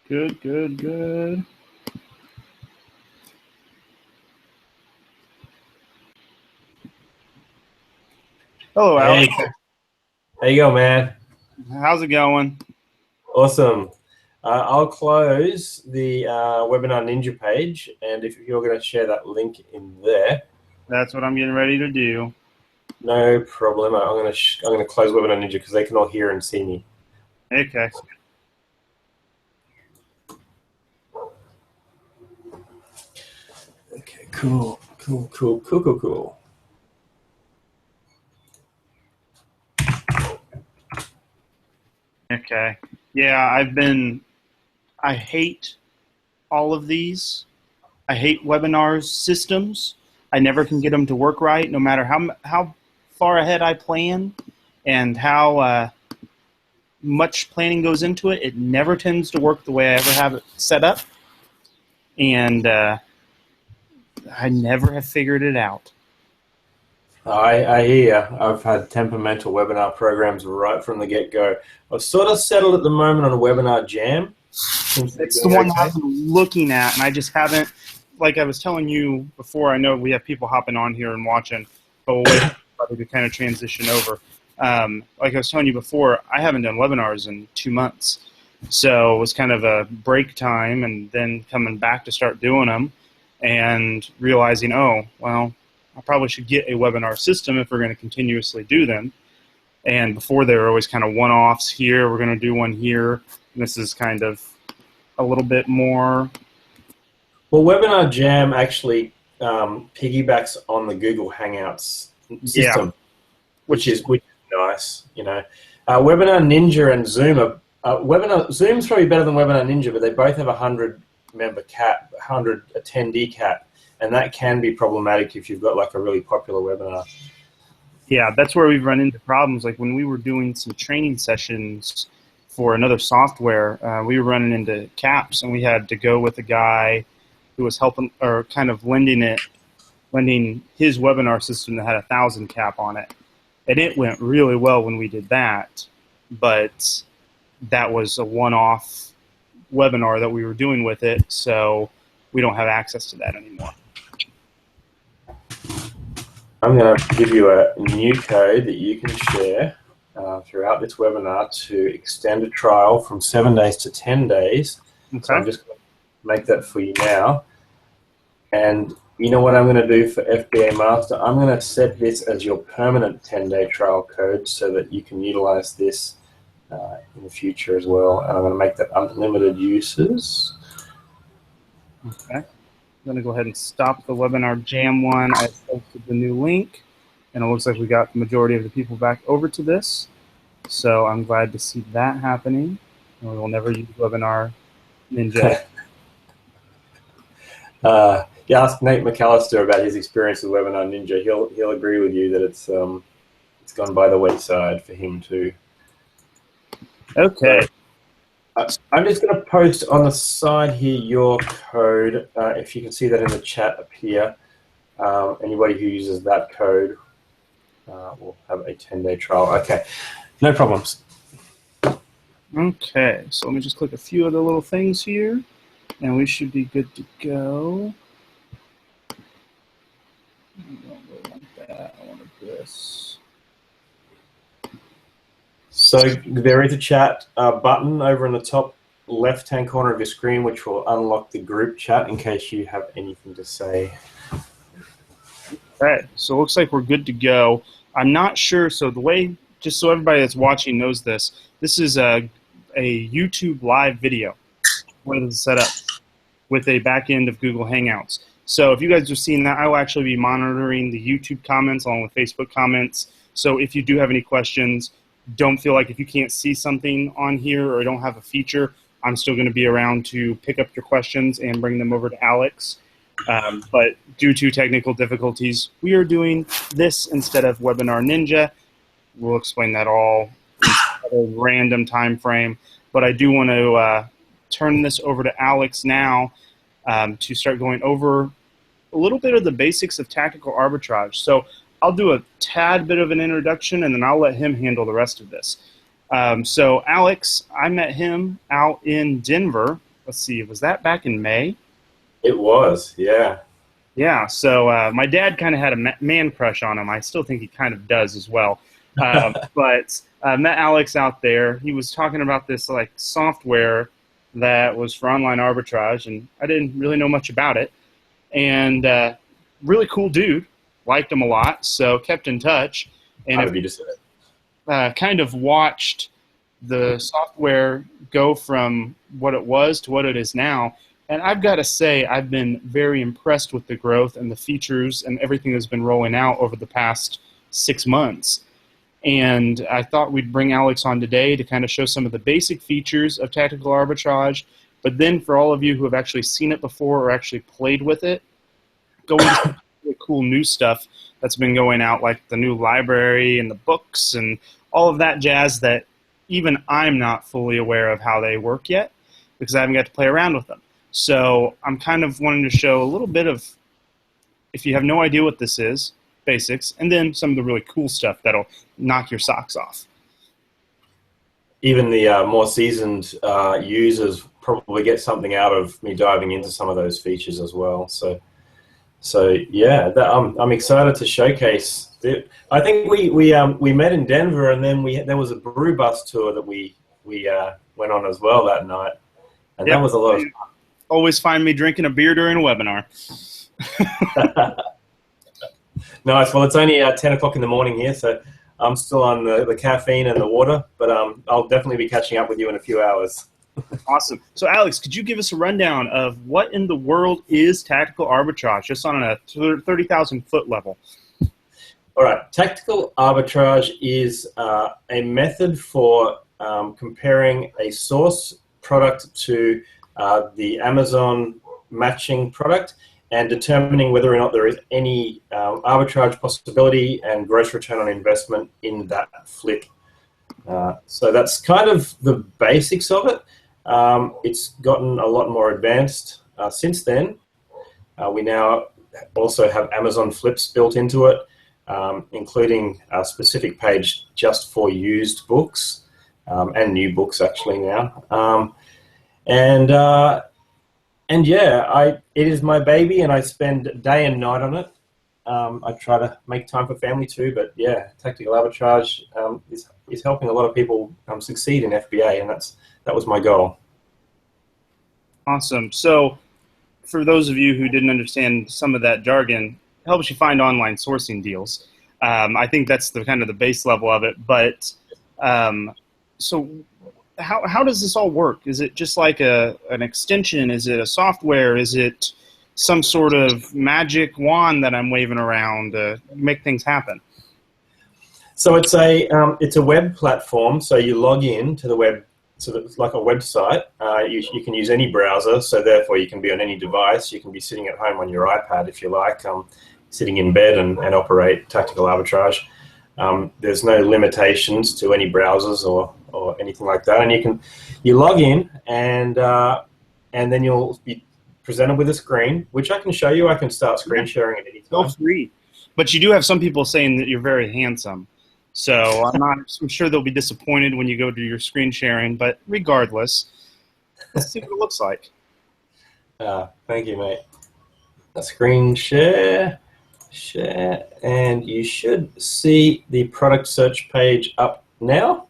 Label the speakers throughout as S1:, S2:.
S1: Good, good, good. Hello,
S2: Hey,
S1: Alex.
S2: how you go, man?
S1: How's it going?
S2: Awesome. I'll close the Webinar Ninja page, and if you're going to share that link in there,
S1: That's what I'm getting ready to do.
S2: no problem. I'm going to close Webinar Ninja because they can all hear and see me.
S1: Okay.
S2: Okay, cool, cool, cool, cool, cool, cool.
S1: Okay. Yeah, I hate all of these. I hate webinars systems. I never can get them to work right, no matter how far ahead I plan and how much planning goes into it. It never tends to work the way I ever have it set up, and I never have figured it out.
S2: I hear you. I've had temperamental webinar programs right from the get-go. I've sort of settled at the moment on a Webinar Jam.
S1: It's the one that I've been looking at, and I just haven't, like I was telling you before, I know we have people hopping on here and watching, but we'll wait for to kind of transition over. Like I was telling you before, I haven't done webinars in 2 months. So it was kind of a break time, and then coming back to start doing them and realizing, oh, well, I probably should get a webinar system if we're going to continuously do them. And before they were always kind of one-offs here, we're going to do one here. And this is kind of a little bit more.
S2: Well, Webinar Jam actually piggybacks on the Google Hangouts system,
S1: Yeah.
S2: which is nice. You know, Webinar Ninja and Zoom are Zoom's probably better than Webinar Ninja, but they both have 100-member cap, 100 attendee cap, and that can be problematic if you've got like a really popular webinar.
S1: Yeah, that's where we've run into problems. Like when we were doing some training sessions for another software, we were running into caps, and we had to go with a guy who was helping or kind of lending his webinar system that had 1,000 cap on it. And it went really well when we did that, but that was a one-off webinar that we were doing with it, so we don't have access to that anymore.
S2: I'm going to give you a new code that you can share throughout this webinar to extend a trial from 7 days to 10 days.
S1: Okay.
S2: So I'm just going to make that for you now. And you know what I'm going to do for FBA Master? I'm going to set this as your permanent 10-day trial code so that you can utilize this in the future as well. And I'm going to make that unlimited uses.
S1: Okay. I'm going to go ahead and stop the Webinar Jam one. I posted the new link, and it looks like we got the majority of the people back over to this. So I'm glad to see that happening. And we will never use Webinar Ninja.
S2: Ask Nate McAllister about his experience with Webinar Ninja. He'll agree with you that it's gone by the wayside for him too.
S1: Okay.
S2: I'm just going to post on the side here your code. If you can see that in the chat up here, anybody who uses that code will have a 10-day trial. Okay, no problems.
S1: Okay, so let me just click a few of the little things here, and we should be good to go. I don't really want that. I wanted this.
S2: So there is a chat button over in the top left-hand corner of your screen, which will unlock the group chat in case you have anything to say.
S1: Okay, so it looks like we're good to go. I'm not sure, so the way, just so everybody that's watching knows this is a YouTube live video. What is set up with a back end of Google Hangouts. So if you guys are seeing that, I will actually be monitoring the YouTube comments along with Facebook comments. So if you do have any questions, don't feel like if you can't see something on here or don't have a feature, I'm still going to be around to pick up your questions and bring them over to Alex. But due to technical difficulties, we are doing this instead of Webinar Ninja. We'll explain that all in a random time frame. But I do want to turn this over to Alex now to start going over a little bit of the basics of tactical arbitrage. So I'll do a tad bit of an introduction, and then I'll let him handle the rest of this. So Alex, I met him out in Denver let's see, was that back in May?
S2: It was, yeah.
S1: Yeah, so my dad kind of had a man crush on him. I still think he kind of does as well. But met Alex out there. He was talking about this like software that was for online arbitrage, and I didn't really know much about it. And really cool dude, liked him a lot, so kept in touch. And kind of watched the software go from what it was to what it is now. And I've got to say, I've been very impressed with the growth and the features and everything that's been rolling out over the past 6 months. And I thought we'd bring Alex on today to kind of show some of the basic features of tactical arbitrage. But then for all of you who have actually seen it before or actually played with it, go into some really cool new stuff that's been going out, like the new library and the books and all of that jazz that even I'm not fully aware of how they work yet because I haven't got to play around with them. So I'm kind of wanting to show a little bit of, if you have no idea what this is, basics, and then some of the really cool stuff that'll knock your socks off.
S2: Even the more seasoned users probably get something out of me diving into some of those features as well. So yeah, I'm excited to showcase it. I think we met in Denver, and then there was a brew bus tour that we went on as well that night, and that was a lot of fun.
S1: Always find me drinking a beer during a webinar.
S2: Nice. Well, it's only 10 o'clock in the morning here, so I'm still on the caffeine and the water, but I'll definitely be catching up with you in a few hours.
S1: Awesome. So, Alex, could you give us a rundown of what in the world is tactical arbitrage, just on a 30,000-foot level?
S2: All right. Tactical arbitrage is a method for comparing a source product to the Amazon matching product and determining whether or not there is any arbitrage possibility and gross return on investment in that flip. So that's kind of the basics of it. It's gotten a lot more advanced since then. We now also have Amazon flips built into it, including a specific page just for used books and new books actually now. And yeah, it is my baby, and I spend day and night on it. I try to make time for family too, but yeah, tactical arbitrage is helping a lot of people succeed in FBA, and that was my goal.
S1: Awesome. So, for those of you who didn't understand some of that jargon, it helps you find online sourcing deals. I think that's the kind of the base level of it. But so, how does this all work? Is it just like an extension? Is it a software? Is it some sort of magic wand that I'm waving around to make things happen?
S2: So it's a web platform. So you log in to the web, so it's like a website. You can use any browser, so therefore you can be on any device. You can be sitting at home on your iPad if you like, sitting in bed and operate tactical arbitrage. There's no limitations to any browsers or anything like that, and you log in and then you'll be presented with a screen, which I can show you. I can start screen sharing at any time.
S1: Feel free. But you do have some people saying that you're very handsome. So I'm sure they'll be disappointed when you go to your screen sharing, but regardless, let's see what it looks like.
S2: Thank you, mate. A screen share, and you should see the product search page up now.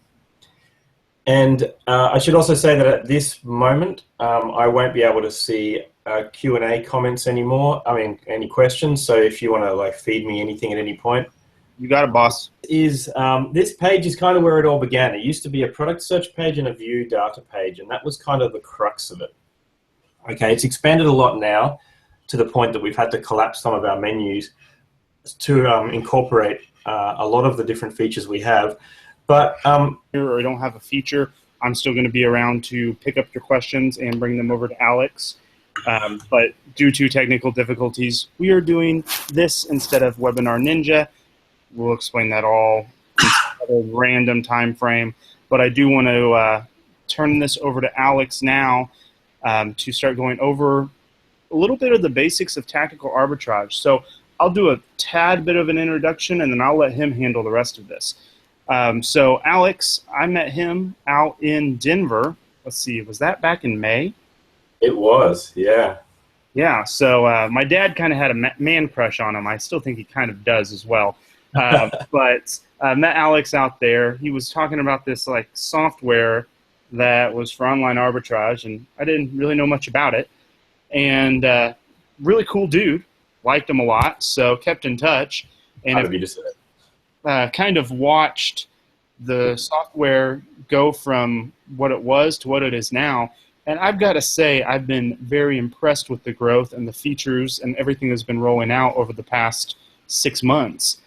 S2: And I should also say that at this moment, I won't be able to see Q&A comments anymore. I mean, any questions. So if you want to feed me anything at any point,
S1: you got it, boss.
S2: This page is kind of where it all began. It used to be a product search page and a view data page, and that was kind of the crux of it. Okay, it's expanded a lot now to the point that we've had to collapse some of our menus to incorporate a lot of the different features we have. But
S1: or I don't have a feature, I'm still going to be around to pick up your questions and bring them over to Alex. But due to technical difficulties, we are doing this instead of Webinar Ninja. We'll explain that all in a random time frame. But I do want to turn this over to Alex now to start going over a little bit of the basics of tactical arbitrage. So I'll do a tad bit of an introduction, and then I'll let him handle the rest of this. So Alex, I met him out in Denver. Let's see, was that back in May?
S2: It was, yeah.
S1: Yeah, so my dad kind of had a man crush on him. I still think he kind of does as well. But met Alex out there. He was talking about this like software that was for online arbitrage, and I didn't really know much about it. And really cool dude, liked him a lot, so kept in touch. And
S2: How did you just say it?
S1: kind of watched the software go from what it was to what it is now. And I've got to say, I've been very impressed with the growth and the features and everything that's been rolling out over the past 6 months.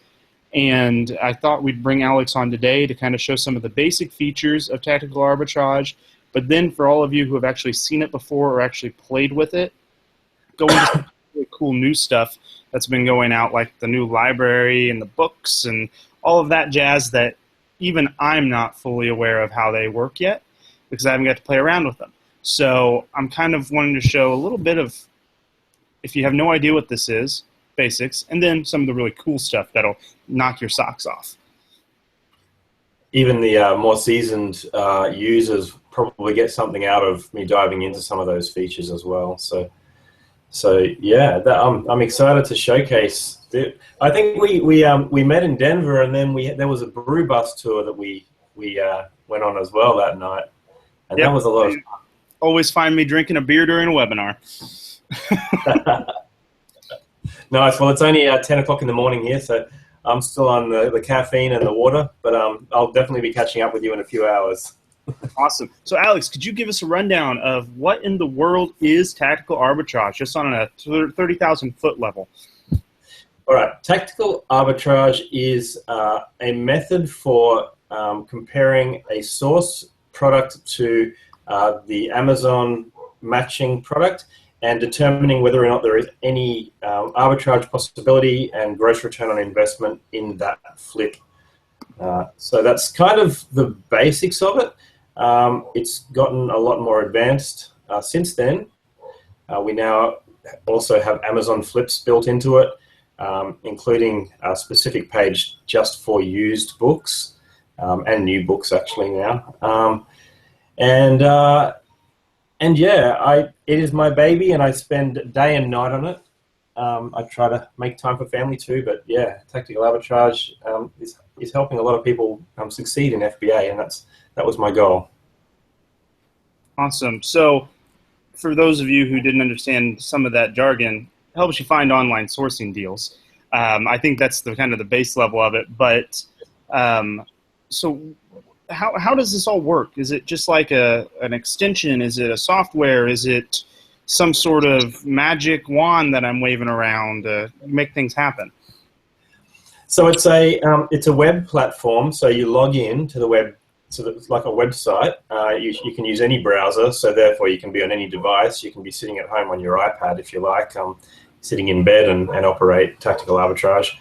S1: And I thought we'd bring Alex on today to kind of show some of the basic features of tactical arbitrage. But then for all of you who have actually seen it before or actually played with it, go into some really cool new stuff that's been going out, like the new library and the books and all of that jazz that even I'm not fully aware of how they work yet because I haven't got to play around with them. So I'm kind of wanting to show a little bit of, if you have no idea what this is, basics, and then some of the really cool stuff that'll knock your socks off.
S2: Even the more seasoned users probably get something out of me diving into some of those features as well. So yeah, I'm excited to showcase. I think we met in Denver, and then there was a brew bus tour that we went on as well that night, and
S1: Yep.
S2: That was a lot of fun.
S1: Always find me drinking a beer during a webinar.
S2: Nice. Well, it's only 10 o'clock in the morning here, so I'm still on the caffeine and the water, but I'll definitely be catching up with you in a few hours.
S1: Awesome. So, Alex, could you give us a rundown of what in the world is tactical arbitrage, just on a 30,000-foot level?
S2: All right. Tactical arbitrage is a method for comparing a source product to the Amazon matching product and determining whether or not there is any arbitrage possibility and gross return on investment in that flip. So that's kind of the basics of it. It's gotten a lot more advanced since then. We now also have Amazon flips built into it, including a specific page just for used books and new books actually now. And yeah, it is my baby, and I spend day and night on it. I try to make time for family too, but yeah, tactical arbitrage is helping a lot of people succeed in FBA, and that was my goal.
S1: Awesome. So, for those of you who didn't understand some of that jargon, it helps you find online sourcing deals. I think that's the kind of the base level of it. But so, how does this all work? Is it just like an extension? Is it a software? Is it some sort of magic wand that I'm waving around to make things happen?
S2: So it's a web platform. So you log in to the web, so it's like a website. You can use any browser, so therefore you can be on any device. You can be sitting at home on your iPad if you like, sitting in bed and operate tactical arbitrage.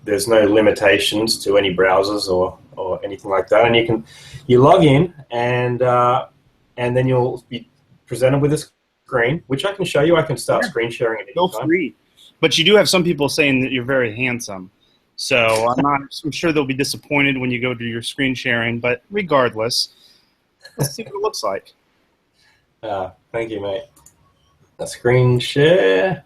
S2: There's no limitations to any browsers or anything like that, and you log in and then you'll be presented with a screen, which I can show you. I can start screen sharing at any time.
S1: Feel free. But you do have some people saying that you're very handsome. So I'm sure they'll be disappointed when you go to your screen sharing, but regardless, let's see what it looks like.
S2: Thank you, mate. A screen share,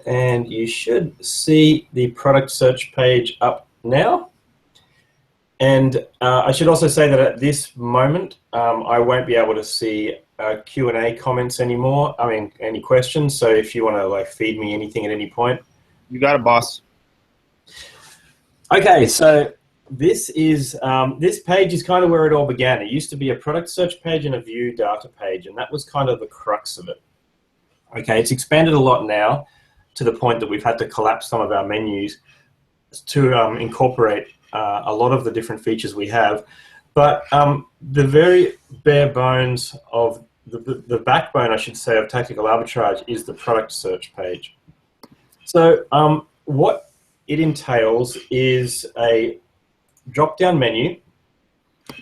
S2: and you should see the product search page up now. And I should also say that at this moment, I won't be able to see Q&A comments anymore. I mean, any questions. So if you want to feed me anything at any point.
S1: You got it, boss.
S2: Okay, so this page is kind of where it all began. It used to be a product search page and a view data page, and that was kind of the crux of it. Okay, it's expanded a lot now to the point that we've had to collapse some of our menus to incorporate a lot of the different features we have. But the very bare bones of the backbone, I should say, of tactical arbitrage is the product search page. So what it entails is a drop-down menu,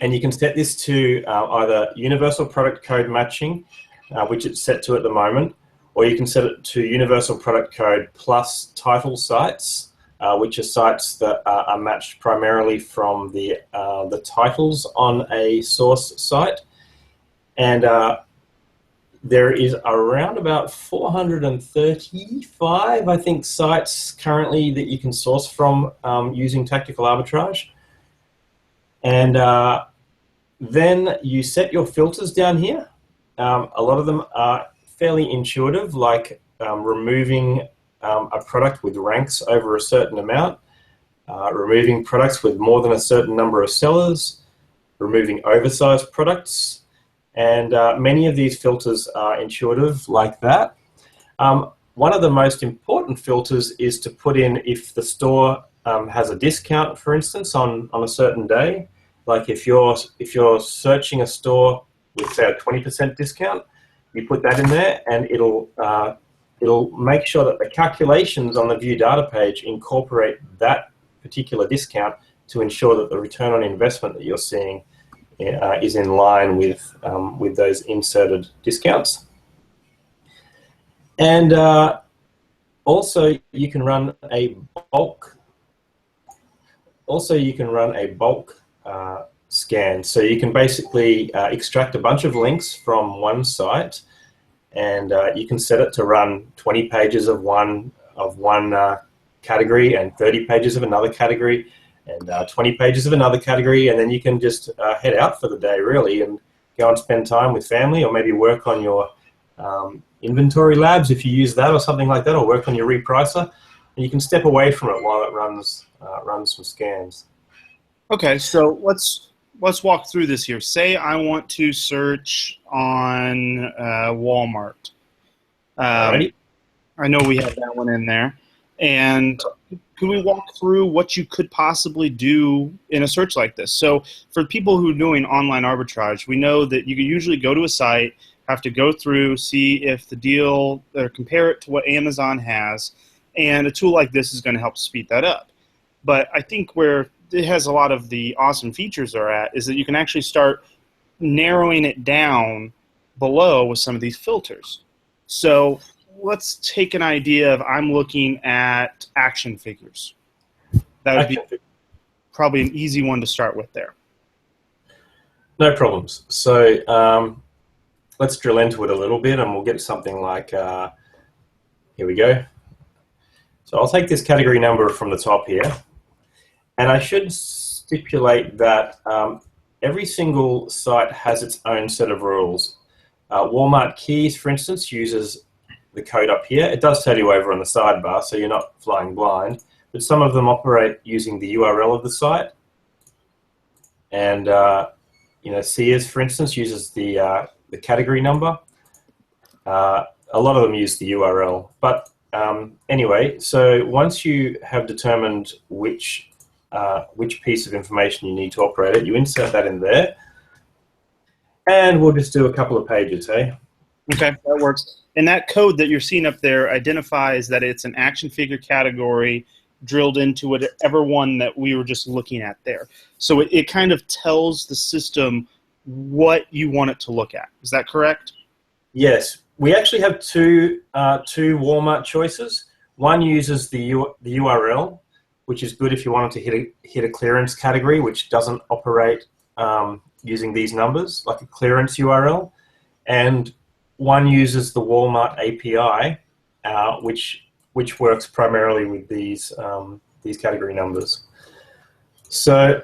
S2: and you can set this to either universal product code matching, which it's set to at the moment, or you can set it to universal product code plus title sites, which are sites that are matched primarily from the titles on a source site. And there is around about 435, I think, sites currently that you can source from using tactical arbitrage. And then you set your filters down here. A lot of them are fairly intuitive, like removing a product with ranks over a certain amount, removing products with more than a certain number of sellers, removing oversized products, and many of these filters are intuitive like that. One of the most important filters is to put in if the store has a discount, for instance, on a certain day. Like if you're searching a store with, say, a 20% discount, you put that in there, and it'll make sure that the calculations on the view data page incorporate that particular discount to ensure that the return on investment that you're seeing is in line with those inserted discounts. And also you can run a bulk. Scan. So you can basically extract a bunch of links from one site, and you can set it to run 20 pages of one category and 30 pages of another category and 20 pages of another category, and then you can just head out for the day, really, and go and spend time with family, or maybe work on your inventory labs if you use that or something like that, or work on your repricer, and you can step away from it while it runs some scans.
S1: Okay, so let's walk through this here. Say I want to search on Walmart. I know we have that one in there. And could we walk through what you could possibly do in a search like this? So for people who are doing online arbitrage, we know that you can usually go to a site, have to go through, see if the deal, or compare it to what Amazon has, and a tool like this is going to help speed that up. But I think where it has a lot of the awesome features are at is that you can actually start narrowing it down below with some of these filters. So let's take an idea of I'm looking at action figures. That would be probably an easy one to start with there.
S2: No problems. So let's drill into it a little bit, and we'll get something like, here we go. So I'll take this category number from the top here. And I should stipulate that every single site has its own set of rules. Walmart Keys, for instance, uses the code up here. It does tell you over on the sidebar, so you're not flying blind. But some of them operate using the URL of the site. And Sears, for instance, uses the category number. A lot of them use the URL. But anyway, so once you have determined which piece of information you need to operate it, you insert that in there, and we'll just do a couple of pages, hey?
S1: Okay, that works. And that code that you're seeing up there identifies that it's an action figure category drilled into whatever one that we were just looking at there. So it kind of tells the system what you want it to look at. Is that correct?
S2: Yes. We actually have two Walmart choices. One uses the URL, which is good if you wanted to hit a clearance category, which doesn't operate using these numbers, like a clearance URL. And one uses the Walmart API, which works primarily with these category numbers. So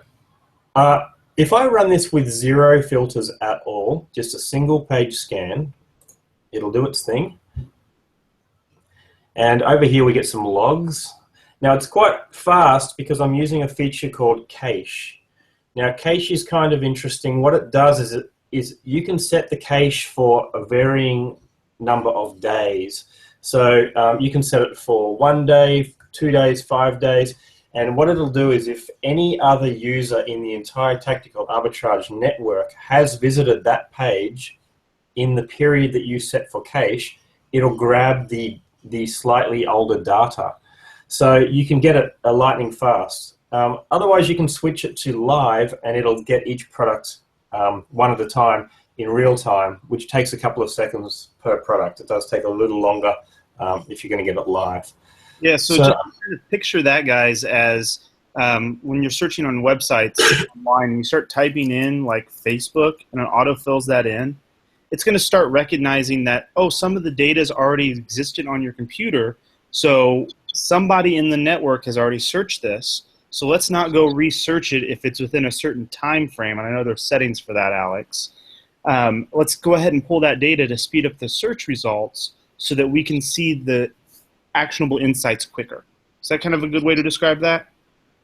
S2: if I run this with 0 filters at all, just a single page scan, it'll do its thing. And over here we get some logs. Now it's quite fast because I'm using a feature called cache. Now cache is kind of interesting. What it does is you can set the cache for a varying number of days. So you can set it for 1 day, 2 days, 5 days. And what it'll do is if any other user in the entire tactical arbitrage network has visited that page in the period that you set for cache, it'll grab the slightly older data. So you can get it lightning fast. Otherwise, you can switch it to live, and it'll get each product one at a time in real time, which takes a couple of seconds per product. It does take a little longer if you're going to get it live.
S1: Yeah, so just kind of picture that, guys, as when you're searching on websites online, you start typing in like Facebook, and it auto-fills that in. it's going to start recognizing that, oh, some of the data is already existed on your computer, so somebody in the network has already searched this, so let's not go research it if it's within a certain time frame. And I know there's settings for that, Alex. Let's go ahead and pull that data to speed up the search results so that we can see the actionable insights quicker. Is that kind of a good way to describe that?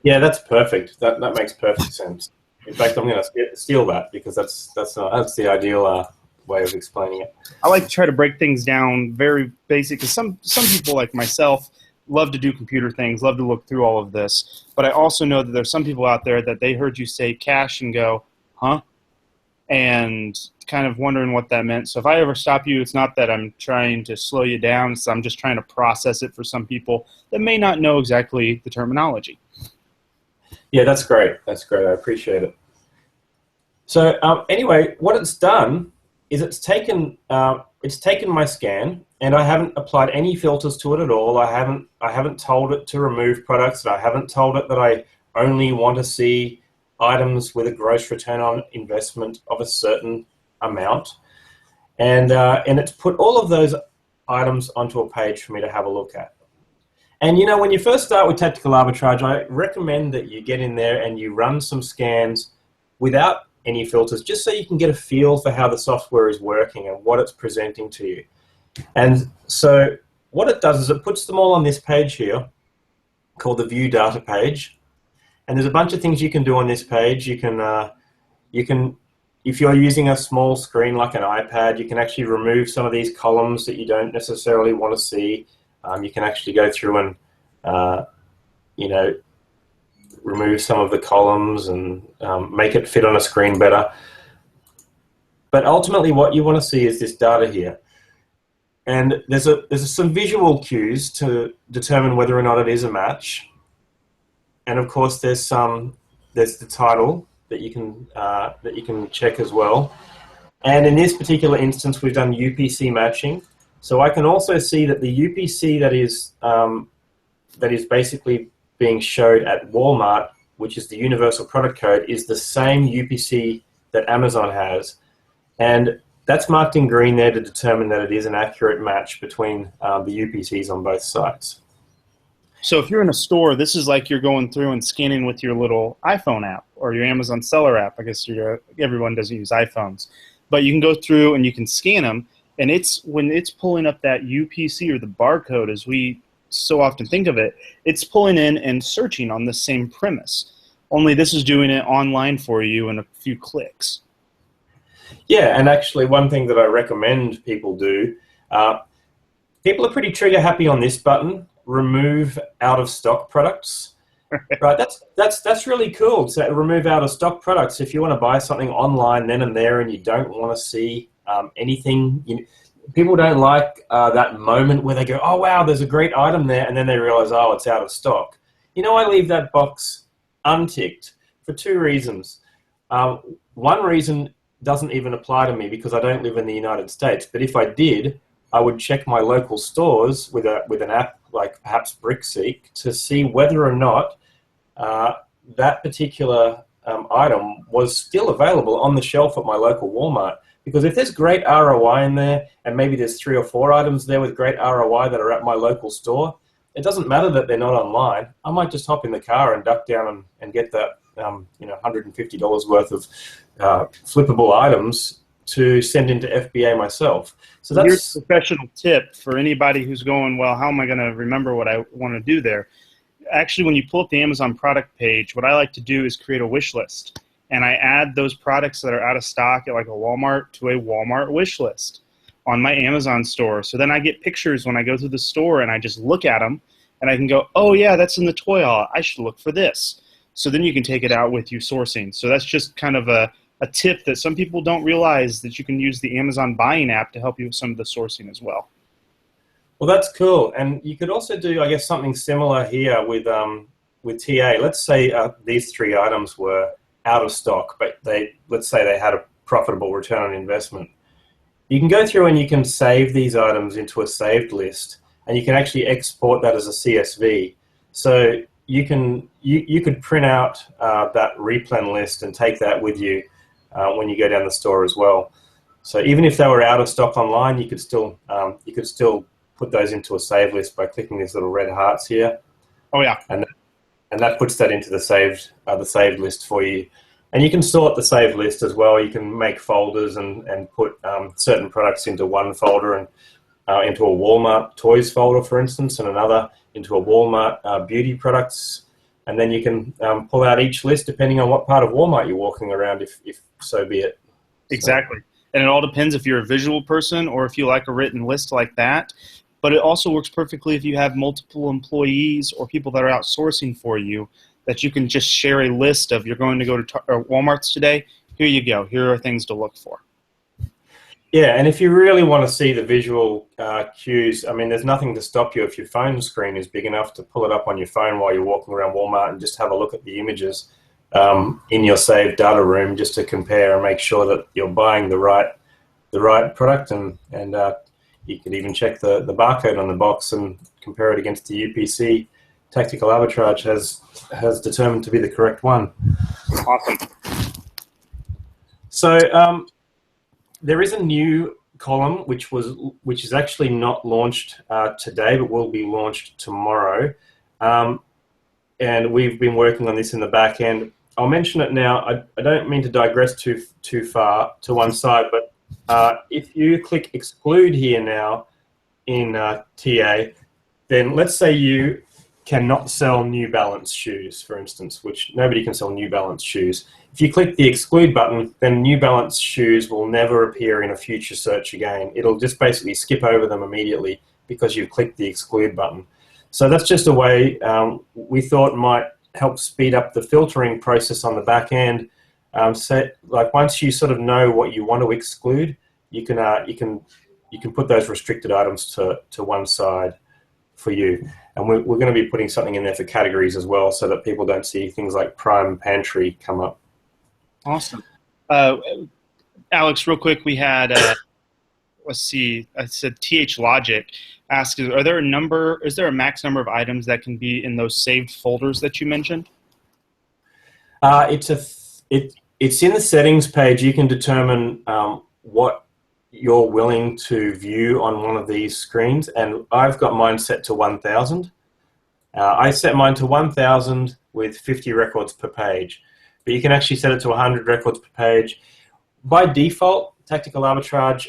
S2: Yeah, that's perfect. That makes perfect sense. In fact, I'm going to steal that because that's the ideal way of explaining it.
S1: I like to try to break things down very basic, because some people like myself love to do computer things, love to look through all of this. But I also know that there's some people out there that they heard you say cash and go, huh? And kind of wondering what that meant. So if I ever stop you, it's not that I'm trying to slow you down. So I'm just trying to process it for some people that may not know exactly the terminology.
S2: Yeah, that's great. That's great. I appreciate it. So anyway, what it's done is it's taken my scan, and I haven't applied any filters to it at all. I haven't told it to remove products, and I haven't told it that I only want to see items with a gross return on investment of a certain amount, and it's put all of those items onto a page for me to have a look at. And you know, when you first start with tactical arbitrage, I recommend that you get in there and you run some scans without any filters, just so you can get a feel for how the software is working and what it's presenting to you. And so what it does is it puts them all on this page here called the view data page. And there's a bunch of things you can do on this page. You can, if you're using a small screen like an iPad, you can actually remove some of these columns that you don't necessarily want to see. You can actually go through and, you know, remove some of the columns and make it fit on a screen better. But ultimately what you want to see is this data here. And there's some visual cues to determine whether or not it is a match. And of course there's the title that you can check as well. And in this particular instance we've done UPC matching. So I can also see that the UPC that is basically being showed at Walmart, which is the Universal Product Code, is the same UPC that Amazon has. And that's marked in green there to determine that it is an accurate match between the UPCs on both sites.
S1: So if you're in a store, this is like you're going through and scanning with your little iPhone app or your Amazon seller app. I guess everyone doesn't use iPhones. But you can go through and you can scan them. And when it's pulling up that UPC or the barcode, as we so often think of it, it's pulling in and searching on the same premise. Only this is doing it online for you in a few clicks.
S2: Yeah, and actually one thing that I recommend people do, people are pretty trigger happy on this button, remove out of stock products. Right, that's really cool to remove out of stock products. If you want to buy something online then and there and you don't want to see anything, people don't like that moment where they go, oh wow, there's a great item there, and then they realize, oh, it's out of stock. You know, I leave that box unticked for two reasons. One reason doesn't even apply to me because I don't live in the United States, but if I did, I would check my local stores with an app like perhaps BrickSeek to see whether or not that particular item was still available on the shelf at my local Walmart. Because if there's great ROI in there, and maybe there's 3 or 4 items there with great ROI that are at my local store, it doesn't matter that they're not online. I might just hop in the car and duck down and get that $150 worth of flippable items to send into FBA myself. So that's
S1: Here's a professional tip for anybody who's going, well, how am I going to remember what I want to do there? Actually, when you pull up the Amazon product page, what I like to do is create a wish list. And I add those products that are out of stock at like a Walmart to a Walmart wish list on my Amazon store. So then I get pictures when I go through the store and I just look at them and I can go, oh yeah, that's in the toy aisle. I should look for this. So then you can take it out with you sourcing. So that's just kind of a tip that some people don't realize, that you can use the Amazon buying app to help you with some of the sourcing as well.
S2: Well, that's cool. And you could also do, I guess, something similar here with TA. Let's say these 3 items were out of stock, but let's say they had a profitable return on investment. You can go through and you can save these items into a saved list, and you can actually export that as a CSV. So you could print out that replen list and take that with you when you go down the store as well. So even if they were out of stock online, you could still put those into a save list by clicking these little red hearts here.
S1: Oh yeah.
S2: And that puts that into the saved list for you. And you can sort the saved list as well. You can make folders and put certain products into one folder and into a Walmart toys folder, for instance, and another into a Walmart beauty products. And then you can pull out each list depending on what part of Walmart you're walking around, if so be it.
S1: Exactly. And it all depends if you're a visual person or if you like a written list like that. But it also works perfectly if you have multiple employees or people that are outsourcing for you, that you can just share a list of, you're going to go to Walmart's today, here you go, here are things to look for.
S2: Yeah, and if you really want to see the visual cues, I mean, there's nothing to stop you if your phone screen is big enough to pull it up on your phone while you're walking around Walmart and just have a look at the images in your saved data room, just to compare and make sure that you're buying the right product, and you can even check the barcode on the box and compare it against the UPC Tactical Arbitrage has determined to be the correct one.
S1: Awesome.
S2: So there is a new column which is actually not launched today, but will be launched tomorrow. And we've been working on this in the back end. I'll mention it now. I don't mean to digress too far to one side, but if you click exclude here now in TA, then let's say you cannot sell New Balance shoes, for instance, which nobody can sell New Balance shoes. If you click the exclude button, then New Balance shoes will never appear in a future search again. It'll just basically skip over them immediately because you've clicked the exclude button. So that's just a way we thought might help speed up the filtering process on the back end. So, like, once you sort of know what you want to exclude, you can put those restricted items to one side for you. And we're going to be putting something in there for categories as well, so that people don't see things like Prime Pantry come up.
S1: Awesome. Alex, real quick, we had let's see. I said TH Logic asked, is there a max number of items that can be in those saved folders that you mentioned?
S2: It's in the settings page. You can determine what you're willing to view on one of these screens, and I've got mine set to 1,000. I set mine to 1,000 with 50 records per page, but you can actually set it to 100 records per page. By default, Tactical Arbitrage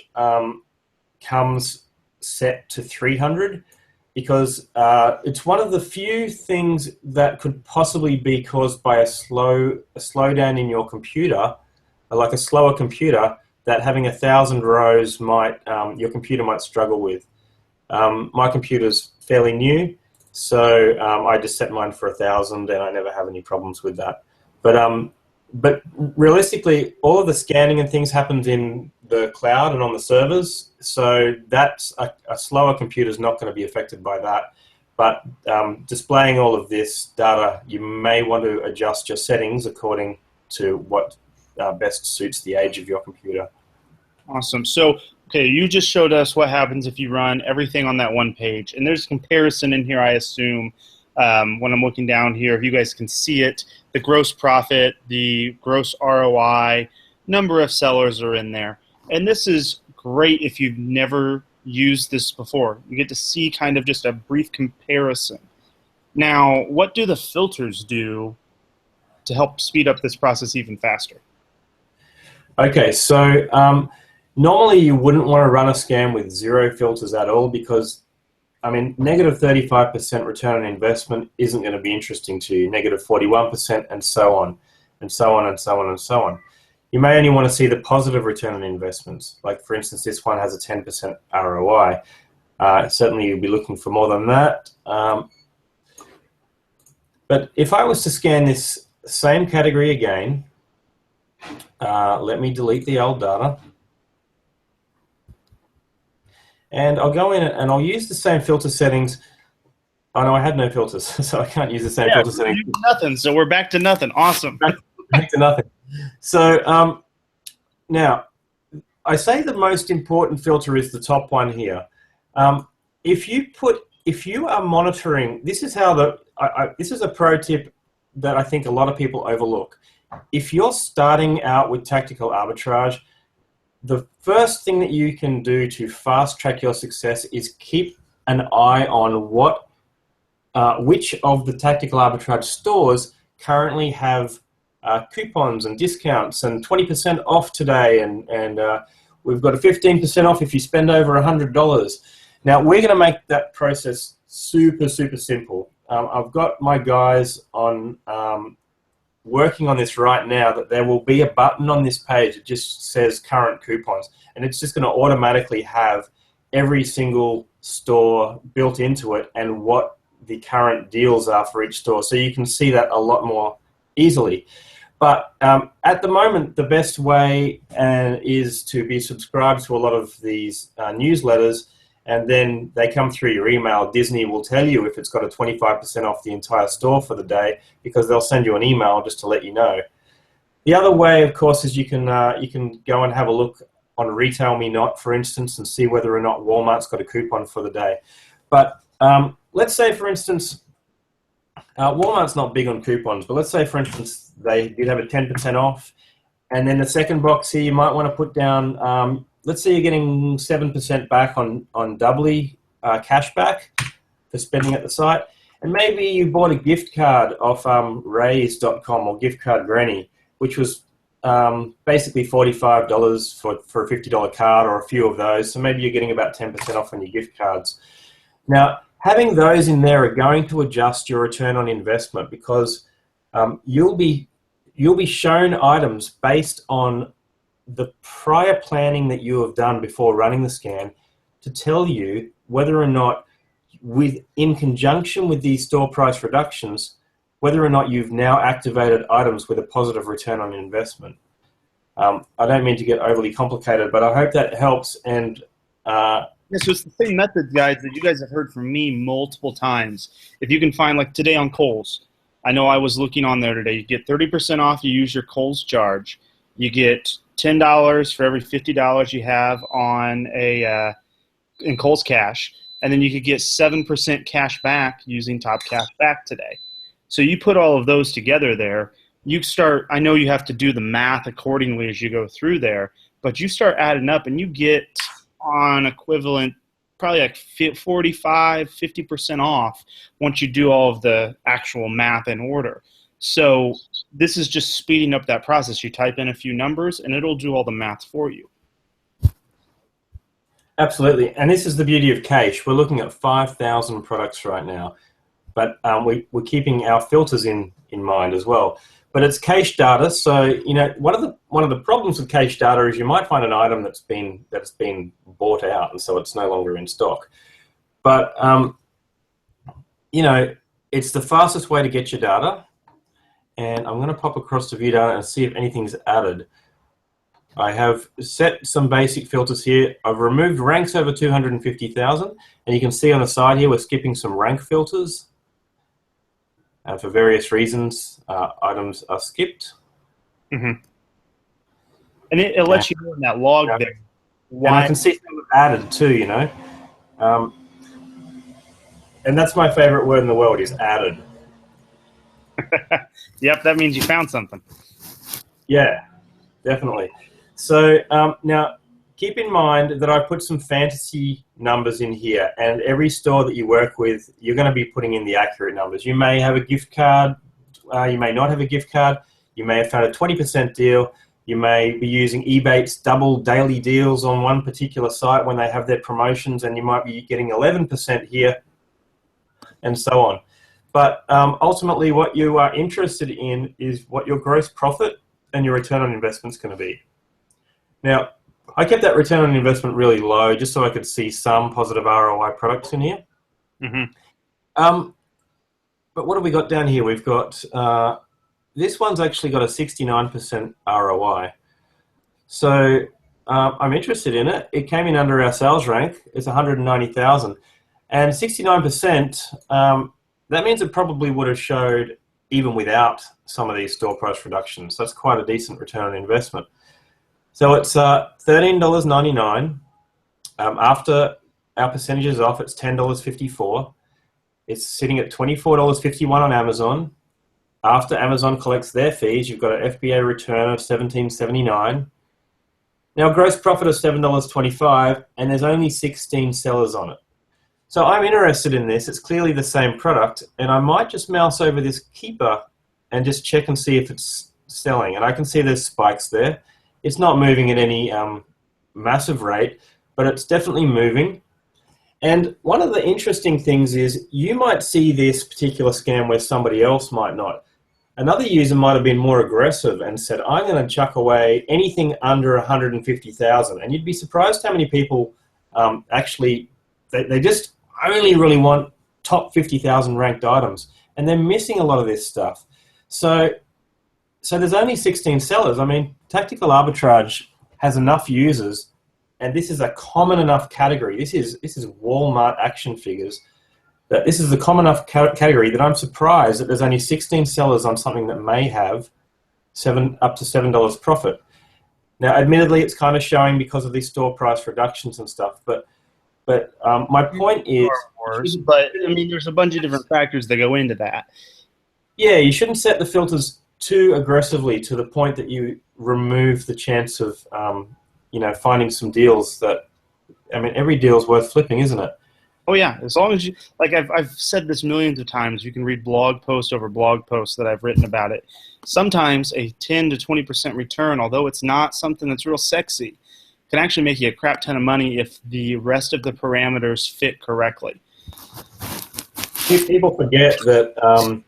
S2: comes set to 300 because it's one of the few things that could possibly be caused by a slowdown in your computer, like a slower computer, that having 1,000 rows your computer might struggle with. My computer's fairly new, so I just set mine for 1,000 and I never have any problems with that. But realistically, all of the scanning and things happens in the cloud and on the servers, so that's a slower computer is not going to be affected by that. But displaying all of this data, you may want to adjust your settings according to what best suits the age of your computer.
S1: Awesome. So, okay, you just showed us what happens if you run everything on that one page. And there's a comparison in here, I assume, when I'm looking down here, if you guys can see it, the gross profit, the gross ROI, number of sellers are in there. And this is great if you've never used this before. You get to see kind of just a brief comparison. Now, what do the filters do to help speed up this process even faster?
S2: Okay, so normally you wouldn't want to run a scan with 0 filters at all because, I mean, negative 35% return on investment isn't going to be interesting to you, negative 41%, and so on, and so on, and so on, and so on. You may only want to see the positive return on investments. Like, for instance, this one has a 10% ROI. Certainly you'll be looking for more than that. But if I was to scan this same category again, let me delete the old data. And I'll go in and I'll use the same filter settings. Oh no, I had no filters, so I can't use the same filter settings.
S1: Nothing, so we're back to nothing. Awesome.
S2: Back to nothing. So now, I say the most important filter is the top one here. If you are monitoring, this is how this is a pro tip that I think a lot of people overlook. If you're starting out with Tactical Arbitrage, the first thing that you can do to fast track your success is keep an eye on which of the tactical arbitrage stores currently have coupons and discounts and 20% off today, and we've got a 15% off if you spend over $100. Now, we're going to make that process super, super simple. I've got my guys on working on this right now, that there will be a button on this page that just says current coupons, and it's just going to automatically have every single store built into it and what the current deals are for each store, so you can see that a lot more easily. But at the moment, the best way is to be subscribed to a lot of these newsletters, and then they come through your email. Disney will tell you if it's got a 25% off the entire store for the day, because they'll send you an email just to let you know. The other way, of course, is you can go and have a look on Retail Me Not, for instance, and see whether or not Walmart's got a coupon for the day. But let's say, for instance, Walmart's not big on coupons, but let's say, for instance, they did have a 10% off, and then the second box here, you might want to put down, let's say you're getting 7% back on doubly cash back for spending at the site, and maybe you bought a gift card off Raise.com or Gift Card Granny, which was basically $45 for a $50 card or a few of those, so maybe you're getting about 10% off on your gift cards. Now, having those in there are going to adjust your return on investment, because you'll be shown items based on the prior planning that you have done before running the scan to tell you whether or not, in conjunction with these store price reductions, whether or not you've now activated items with a positive return on investment. I don't mean to get overly complicated, but I hope that helps. And
S1: yeah, so it's the same method, guys, that you guys have heard from me multiple times. If you can find, like today on Kohl's, I know I was looking on there today, you get 30% off, you use your Kohl's charge. You get $10 for every $50 you have on in Kohl's Cash, and then you could get 7% cash back using Top Cash Back today. So you put all of those together there, you start, I know you have to do the math accordingly as you go through there, but you start adding up and you get on equivalent probably like 45, 50% off once you do all of the actual math in order. So this is just speeding up that process. You type in a few numbers and it'll do all the math for you.
S2: Absolutely, and this is the beauty of Cache. We're looking at 5,000 products right now, but we're keeping our filters in mind as well. But it's Cache data, so you know one of the problems with Cache data is you might find an item that's been bought out, and so it's no longer in stock. But you know, it's the fastest way to get your data. And I'm going to pop across to view data and see if anything's added. I have set some basic filters here. I've removed ranks over 250,000, and you can see on the side here we're skipping some rank filters. And for various reasons, items are skipped.
S1: Mm-hmm. And it'll let you know in that log there.
S2: And I can see some added too, you know. And that's my favorite word in the world, is added.
S1: Yep, that means you found something.
S2: Yeah, definitely. So now keep in mind that I put some fantasy numbers in here, and every store that you work with, you're going to be putting in the accurate numbers. You may have a gift card, you may not have a gift card, you may have found a 20% deal, you may be using Ebates double daily deals on one particular site when they have their promotions, and you might be getting 11% here, and so on. But ultimately what you are interested in is what your gross profit and your return on investment is going to be. Now, I kept that return on investment really low just so I could see some positive ROI products in here. Mm-hmm. But what have we got down here? We've got, this one's actually got a 69% ROI. So I'm interested in it. It came in under our sales rank. It's 190,000. And 69%, that means it probably would have showed even without some of these store price reductions. That's quite a decent return on investment. So it's $13.99. After our percentages off, it's $10.54. It's sitting at $24.51 on Amazon. After Amazon collects their fees, you've got an FBA return of $17.79. Now, gross profit of $7.25, and there's only 16 sellers on it. So I'm interested in this. It's clearly the same product, and I might just mouse over this keeper and just check and see if it's selling. And I can see there's spikes there. It's not moving at any massive rate, but it's definitely moving. And one of the interesting things is you might see this particular scam where somebody else might not. Another user might have been more aggressive and said, I'm going to chuck away anything under 150,000. And you'd be surprised how many people actually, they just only really want top 50,000 ranked items. And they're missing a lot of this stuff. So there's only 16 sellers. I mean, Tactical Arbitrage has enough users, and this is a common enough category. This is Walmart action figures. This is a common enough category that I'm surprised that there's only 16 sellers on something that may have up to $7 profit. Now, admittedly, it's kind of showing because of these store price reductions and stuff. But my point is,
S1: but I mean, there's a bunch of different factors that go into that.
S2: Yeah, you shouldn't set the filters too aggressively to the point that you remove the chance of finding some deals that. I mean, every deal is worth flipping, isn't it?
S1: Oh yeah, as long as you, like I've said this millions of times, you can read blog post over blog post that I've written about it. Sometimes a 10 to 20% return, although it's not something that's real sexy, can actually make you a crap ton of money if the rest of the parameters fit correctly.
S2: People forget that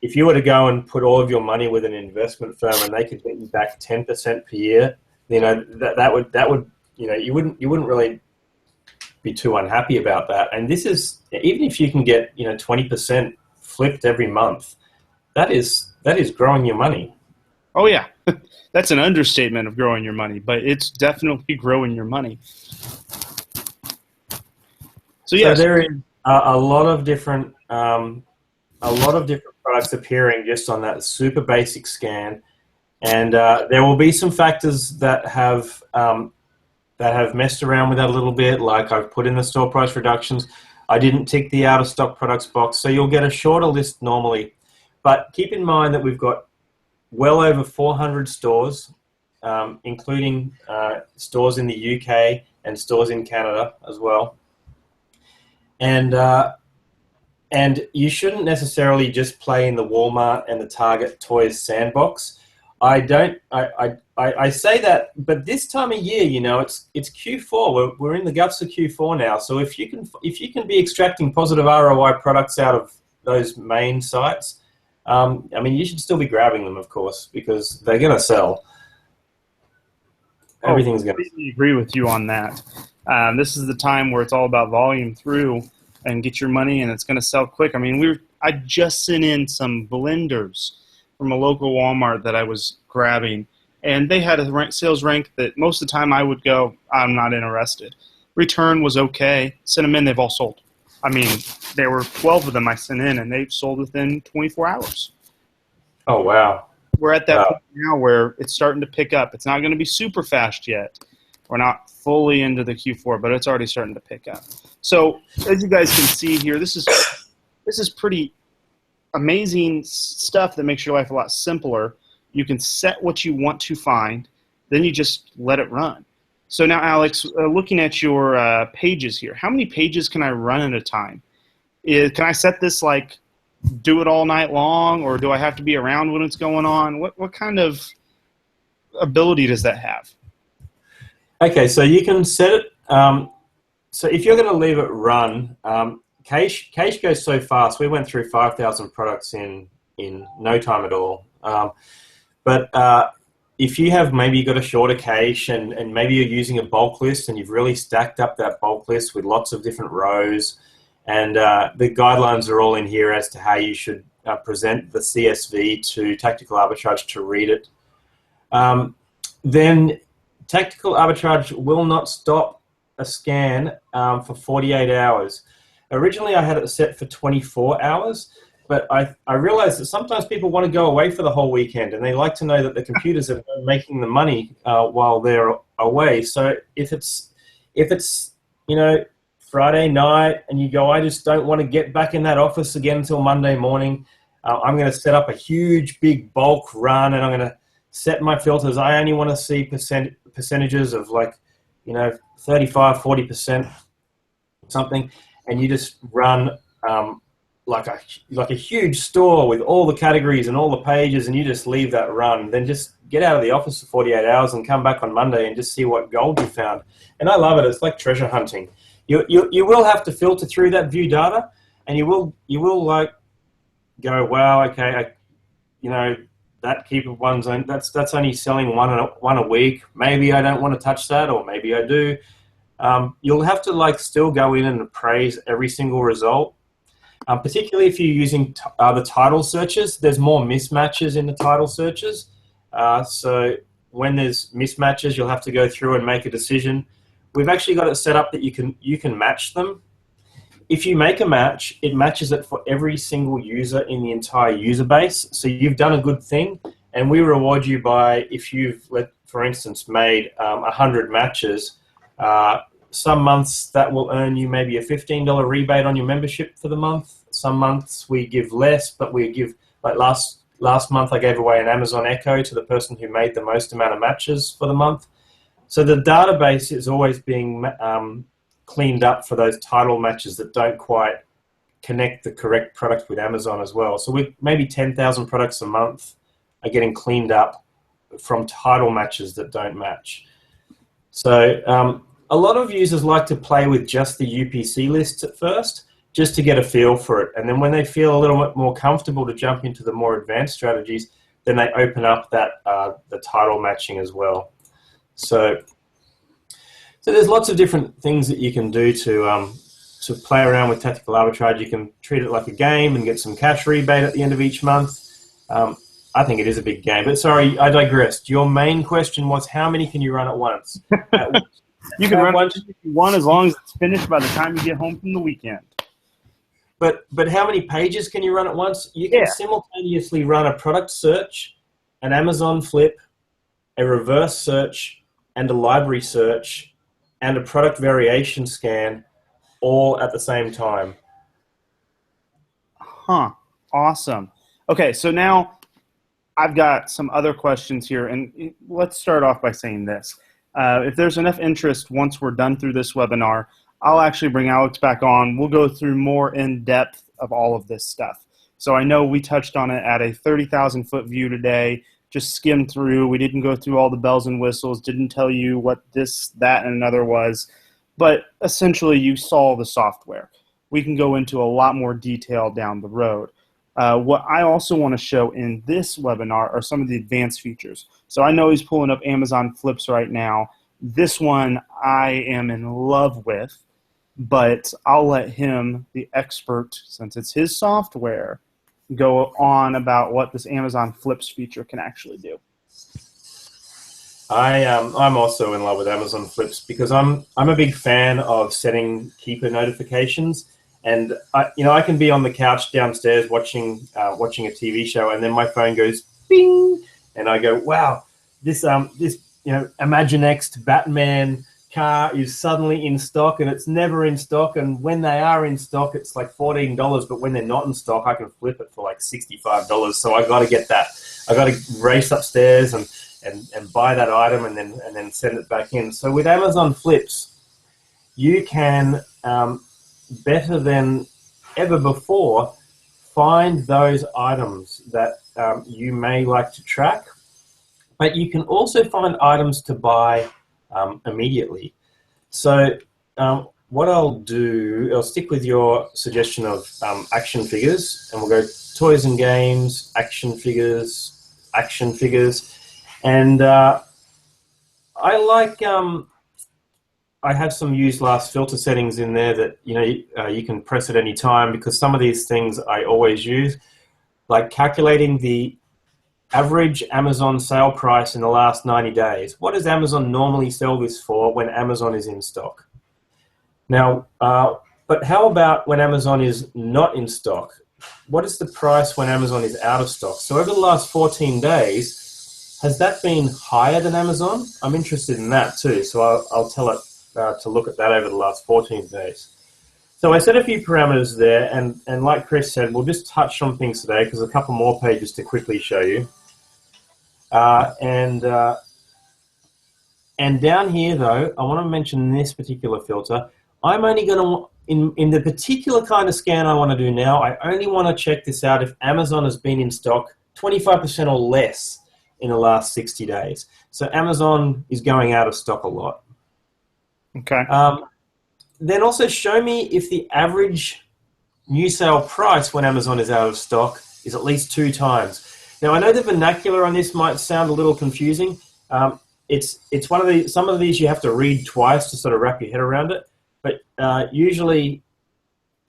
S2: if you were to go and put all of your money with an investment firm and they could get you back 10% per year, that would you wouldn't really be too unhappy about that. And this is, even if you can get 20% flipped every month, that is growing your money.
S1: Oh yeah, that's an understatement of growing your money, but it's definitely growing your money. So yes,
S2: there is a lot of different products appearing just on that super basic scan, and there will be some factors that have messed around with that a little bit, like I've put in the store price reductions. I didn't tick the out of stock products box, so you'll get a shorter list normally. But keep in mind that we've got well over 400 stores, including stores in the UK and stores in Canada as well. And you shouldn't necessarily just play in the Walmart and the Target Toys sandbox. I say that, but this time of year, it's Q4. We're in the guts of Q4 now. So if you can be extracting positive ROI products out of those main sites, I mean, you should still be grabbing them, of course, because they're going to sell. Everything's going to. I
S1: completely agree with you on that. This is the time where it's all about volume through and get your money, and it's going to sell quick. I mean, I just sent in some blenders from a local Walmart that I was grabbing, and they had a sales rank that most of the time I would go, I'm not interested. Return was okay. Sent them in, they've all sold. I mean, there were 12 of them I sent in, and they've sold within 24 hours.
S2: Oh, wow.
S1: We're at that point now where it's starting to pick up. It's not going to be super fast yet. We're not fully into the Q4, but it's already starting to pick up. So as you guys can see here, this is pretty amazing stuff that makes your life a lot simpler. You can set what you want to find, then you just let it run. So now, Alex, looking at your pages here, how many pages can I run at a time? Can I set this like do it all night long, or do I have to be around when it's going on? What kind of ability does that have?
S2: Okay, so you can set it. So if you're going to leave it run, cache goes so fast. We went through 5,000 products in no time at all. But if you have maybe you've got a shorter cache and maybe you're using a bulk list and you've really stacked up that bulk list with lots of different rows, and the guidelines are all in here as to how you should present the CSV to Tactical Arbitrage to read it, then Tactical Arbitrage will not stop a scan for 48 hours. Originally, I had it set for 24 hours, but I realized that sometimes people want to go away for the whole weekend, and they like to know that the computers are making the money while they're away. So if it's Friday night and you go, I just don't want to get back in that office again until Monday morning, I'm going to set up a huge big bulk run, and I'm going to set my filters. I only want to see percentages of like, 35, 40%, something, and you just run like a huge store with all the categories and all the pages, and you just leave that run, then just get out of the office for 48 hours and come back on Monday and just see what gold you found. And I love it. It's like treasure hunting. You will have to filter through that view data, and you will like go, wow, okay, that keeper one's that's only selling one a week. Maybe I don't want to touch that, or maybe I do. You'll have to like still go in and appraise every single result. Particularly if you're using the title searches, there's more mismatches in the title searches. So when there's mismatches, you'll have to go through and make a decision. We've actually got it set up that you can match them. If you make a match, it matches it for every single user in the entire user base. So you've done a good thing, and we reward you by, if you've, for instance, made 100 matches, some months that will earn you maybe a $15 rebate on your membership for the month. Some months we give less, but we give, like last month I gave away an Amazon Echo to the person who made the most amount of matches for the month. So the database is always being cleaned up for those title matches that don't quite connect the correct product with Amazon as well. So we maybe 10,000 products a month are getting cleaned up from title matches that don't match. So a lot of users like to play with just the UPC lists at first, just to get a feel for it. And then when they feel a little bit more comfortable to jump into the more advanced strategies, then they open up that the title matching as well. So there's lots of different things that you can do to play around with tactical arbitrage. You can treat it like a game and get some cash rebate at the end of each month. I think it is a big game. But sorry, I digressed. Your main question was, how many can you run at once?
S1: You can run one as long as it's finished by the time you get home from the weekend.
S2: But how many pages can you run at once? You can simultaneously run a product search, an Amazon flip, a reverse search, and a library search, and a product variation scan, all at the same time.
S1: Huh. Awesome. Okay, so now I've got some other questions here, and let's start off by saying this. If there's enough interest once we're done through this webinar, I'll actually bring Alex back on. We'll go through more in depth of all of this stuff. So I know we touched on it at a 30,000 foot view today, just skimmed through. We didn't go through all the bells and whistles, didn't tell you what this, that, and another was. But essentially you saw the software. We can go into a lot more detail down the road. What I also want to show in this webinar are some of the advanced features. So I know he's pulling up Amazon Flips right now. This one I am in love with, but I'll let him, the expert, since it's his software, go on about what this Amazon Flips feature can actually do.
S2: I'm also in love with Amazon Flips because I'm a big fan of setting keeper notifications. And I can be on the couch downstairs watching a TV show, and then my phone goes bing, and I go, wow, this Imaginext Batman car is suddenly in stock, and it's never in stock. And when they are in stock, it's like $14, but when they're not in stock, I can flip it for like $65. So I got to get that. I got to race upstairs and buy that item, and then send it back in. So with Amazon Flips, you can better than ever before find those items that you may like to track, but you can also find items to buy immediately. So what I'll do, I'll stick with your suggestion of action figures, and we'll go toys and games, action figures, and I like I have some use last filter settings in there that you can press at any time, because some of these things I always use, like calculating the average Amazon sale price in the last 90 days. What does Amazon normally sell this for when Amazon is in stock? Now, but how about when Amazon is not in stock? What is the price when Amazon is out of stock? So over the last 14 days, has that been higher than Amazon? I'm interested in that too, so I'll tell it to look at that over the last 14 days. So I set a few parameters there, and like Chris said, we'll just touch on things today because a couple more pages to quickly show you. And down here, though, I want to mention this particular filter. I'm only going to, in the particular kind of scan I want to do now, I only want to check this out if Amazon has been in stock 25% or less in the last 60 days. So Amazon is going out of stock a lot.
S1: Okay.
S2: Then also show me if the average new sale price when Amazon is out of stock is at least 2 times. Now, I know the vernacular on this might sound a little confusing. It's one of the, some of these you have to read twice to sort of wrap your head around it. But usually,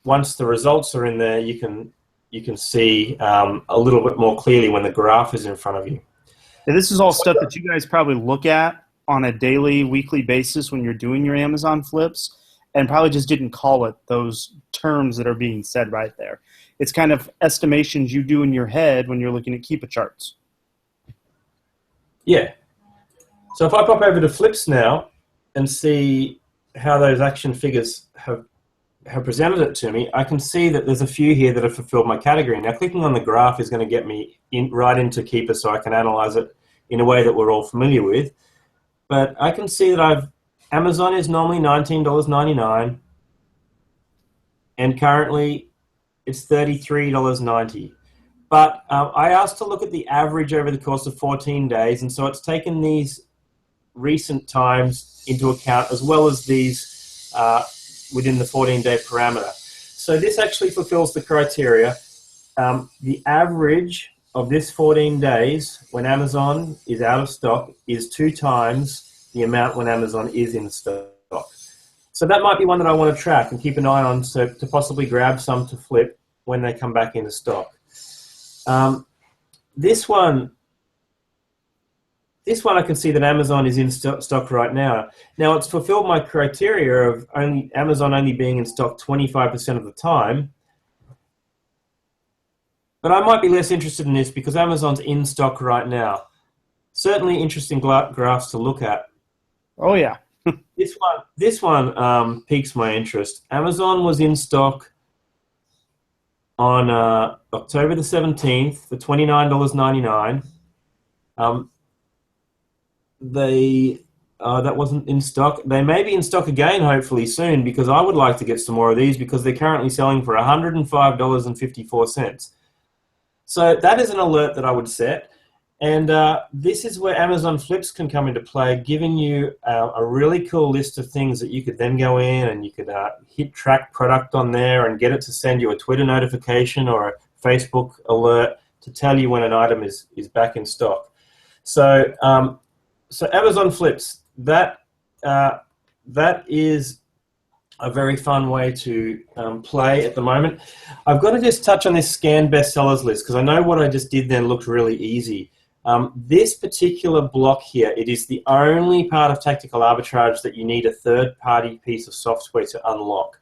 S2: once the results are in there, you can see a little bit more clearly when the graph is in front of you.
S1: And this is all stuff that you guys probably look at on a daily, weekly basis when you're doing your Amazon flips, and probably just didn't call it those terms that are being said right there. It's kind of estimations you do in your head when you're looking at Keepa charts.
S2: Yeah. So if I pop over to flips now and see how those action figures have presented it to me, I can see that there's a few here that have fulfilled my category. Now, clicking on the graph is going to get me right into Keepa so I can analyze it in a way that we're all familiar with. But I can see that Amazon is normally $19.99, and currently it's $33.90. But I asked to look at the average over the course of 14 days, and so it's taken these recent times into account as well as these within the 14-day parameter. So this actually fulfills the criteria. The average of this 14 days when Amazon is out of stock is 2 times the amount when Amazon is in stock. So that might be one that I want to track and keep an eye on, so to possibly grab some to flip when they come back into stock. This one I can see that Amazon is in stock right now. Now, it's fulfilled my criteria of Amazon only being in stock 25% of the time. But I might be less interested in this because Amazon's in stock right now. Certainly interesting graphs to look at.
S1: Oh, yeah.
S2: This one piques my interest. Amazon was in stock on October the 17th for $29.99. That wasn't in stock. They may be in stock again, hopefully soon, because I would like to get some more of these because they're currently selling for $105.54. So that is an alert that I would set. And this is where Amazon Flips can come into play, giving you a really cool list of things that you could then go in and you could hit track product on there and get it to send you a Twitter notification or a Facebook alert to tell you when an item is back in stock. So so Amazon Flips, that is a very fun way to play at the moment. I've got to just touch on this scan bestsellers list because I know what I just did then looked really easy. This particular block here, it is the only part of tactical arbitrage that you need a third-party piece of software to unlock.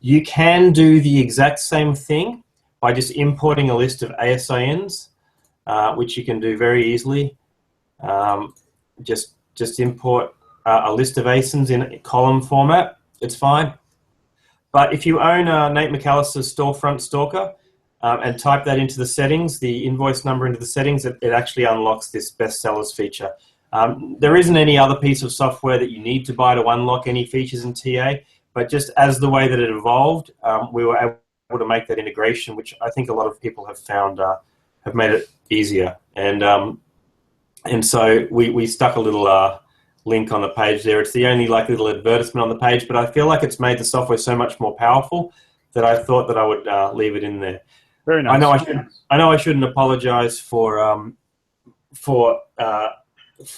S2: You can do the exact same thing by just importing a list of ASINs, which you can do very easily. Just import a list of ASINs in column format. It's fine. But if you own Nate McAllister's Storefront Stalker and type that into the settings, the invoice number into the settings, it actually unlocks this bestsellers feature. There isn't any other piece of software that you need to buy to unlock any features in TA, but just as the way that it evolved, we were able to make that integration, which I think a lot of people have found have made it easier. And so we stuck a little link on the page there. It's the only little advertisement on the page, but I feel like it's made the software so much more powerful that I thought that I would leave it in there.
S1: Very nice.
S2: I know I shouldn't apologize for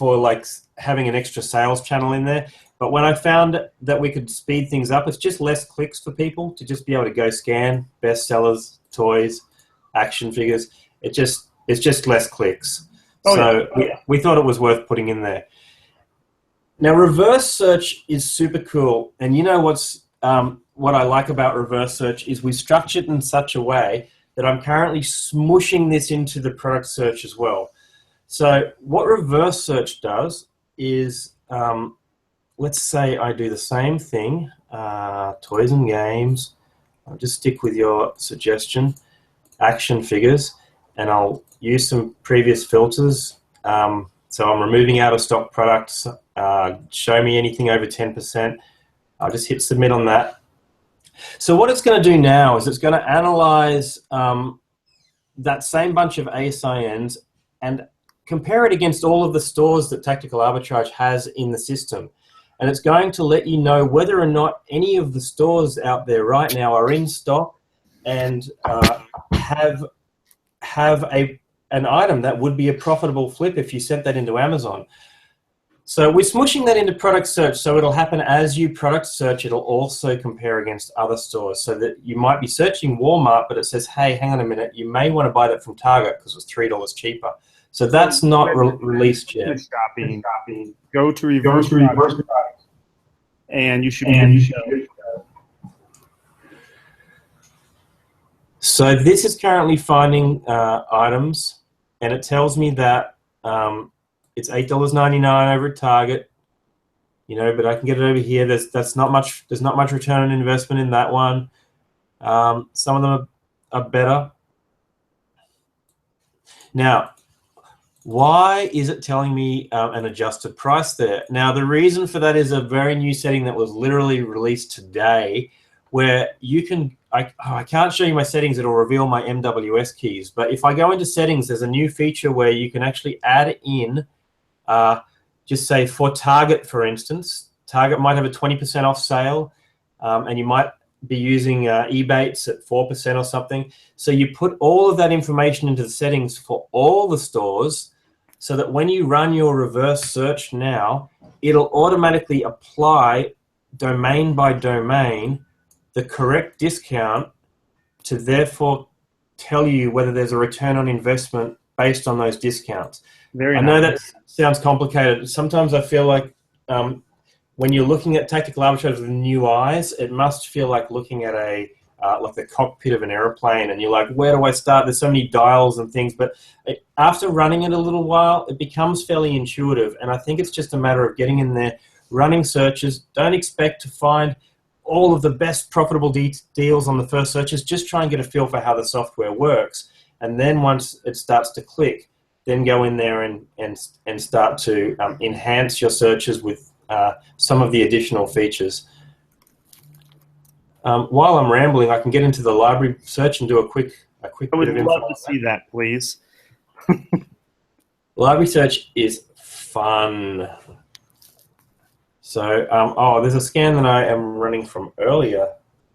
S2: like having an extra sales channel in there, but when I found that we could speed things up, it's just less clicks for people to just be able to go scan bestsellers, toys, action figures. It's just less clicks.
S1: Oh,
S2: so
S1: yeah.
S2: we thought it was worth putting in there. Now, reverse search is super cool, and you know what I like about reverse search is we structure it in such a way that I'm currently smushing this into the product search as well. So what reverse search does is, let's say I do the same thing, toys and games. I'll just stick with your suggestion, action figures, and I'll use some previous filters. So I'm removing out of stock products. Show me anything over 10%. I'll just hit submit on that. So what it's going to do now is it's going to analyze that same bunch of ASINs and compare it against all of the stores that Tactical Arbitrage has in the system. And it's going to let you know whether or not any of the stores out there right now are in stock and have an item that would be a profitable flip if you sent that into Amazon. So we're smushing that into product search, so it'll happen as you product search. It'll also compare against other stores, so that you might be searching Walmart, but it says, hey, hang on a minute, you may want to buy that from Target because it's $3 cheaper. So that's not released yet.
S1: Shopping. Go to reverse product, and you should be
S2: So this is currently finding items, and it tells me that it's $8.99 over at Target, you know, but I can get it over here. There's not much return on investment in that one. Some of them are better. Now, why is it telling me an adjusted price there? Now, the reason for that is a very new setting that was literally released today, where you can, I can't show you my settings, it'll reveal my MWS keys, but if I go into settings, there's a new feature where you can actually add in, just say for Target, for instance, Target might have a 20% off sale, and you might be using Ebates at 4% or something. So you put all of that information into the settings for all the stores, so that when you run your reverse search now, it'll automatically apply domain by domain the correct discount to therefore tell you whether there's a return on investment based on those discounts. I know that sounds complicated. Sometimes I feel like when you're looking at Tactical Arbitrage with new eyes, it must feel like looking at like the cockpit of an airplane, and you're like, where do I start? There's so many dials and things, but after running it a little while, it becomes fairly intuitive, and I think it's just a matter of getting in there, running searches. Don't expect to find all of the best profitable deals on the first searches. Just try and get a feel for how the software works, and then once it starts to click, then go in there and start to enhance your searches with some of the additional features. While I'm rambling, I can get into the library search and do a quick
S1: I would love to see that, please.
S2: Library search is fun. So, oh, there's a scan that I am running from earlier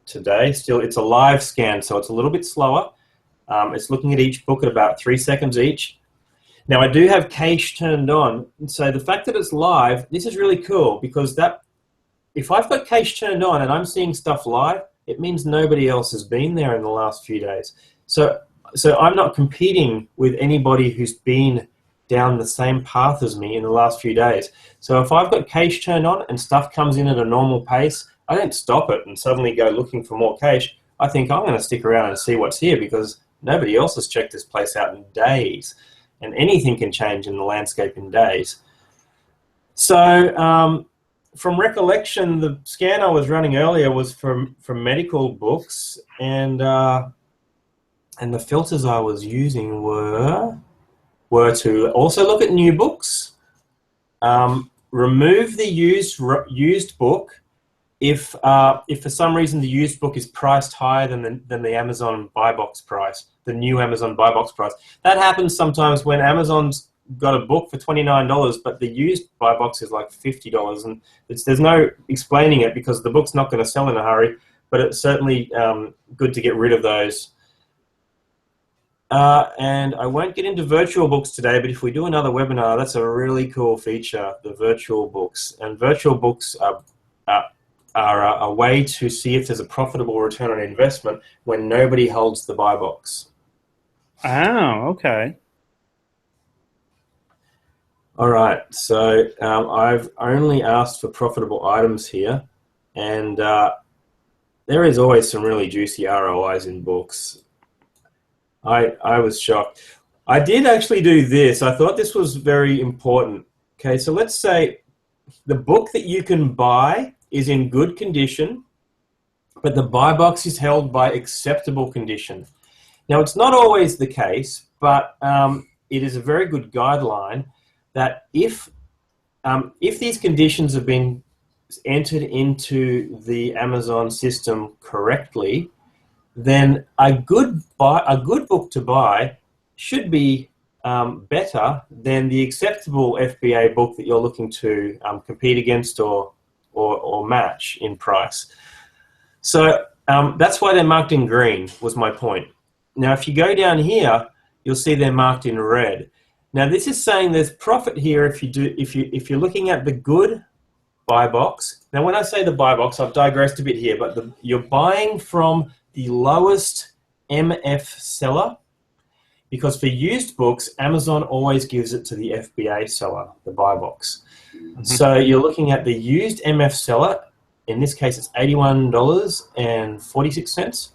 S2: today. Still, it's a live scan, so it's a little bit slower. It's looking at each book at about 3 seconds each. Now, I do have cache turned on, so the fact that it's live, this is really cool, because if I've got cache turned on and I'm seeing stuff live, it means nobody else has been there in the last few days. So I'm not competing with anybody who's been down the same path as me in the last few days. So if I've got cache turned on and stuff comes in at a normal pace, I don't stop it and suddenly go looking for more cache. I think I'm going to stick around and see what's here, because nobody else has checked this place out in days. And anything can change in the landscape in days. So from recollection, the scan I was running earlier was from medical books, and the filters I was using were to also look at new books, remove the used book if for some reason the used book is priced higher than the Amazon buy box price, the new Amazon buy box price. That happens sometimes when Amazon's got a book for $29, but the used buy box is like $50, and there's no explaining it because the book's not going to sell in a hurry. But it's certainly good to get rid of those. And I won't get into virtual books today, but if we do another webinar, that's a really cool feature, the virtual books. And virtual books are a way to see if there's a profitable return on investment when nobody holds the buy box.
S1: Oh, okay.
S2: All right, so I've only asked for profitable items here, and there is always some really juicy ROIs in books. I was shocked. I did actually do this. I thought this was very important. Okay, so let's say the book that you can buy is in good condition, but the buy box is held by acceptable condition. Now, it's not always the case, but it is a very good guideline. that if these conditions have been entered into the Amazon system correctly, then a good book to buy should be better than the acceptable FBA book that you're looking to compete against or match in price. So that's why they're marked in green, was my point. Now, if you go down here, you'll see they're marked in red. Now, this is saying there's profit here if you're looking at the good buy box. Now, when I say the buy box, I've digressed a bit here, but you're buying from the lowest MF seller, because for used books, Amazon always gives it to the FBA seller, the buy box. Mm-hmm. So you're looking at the used MF seller. In this case, it's $81.46.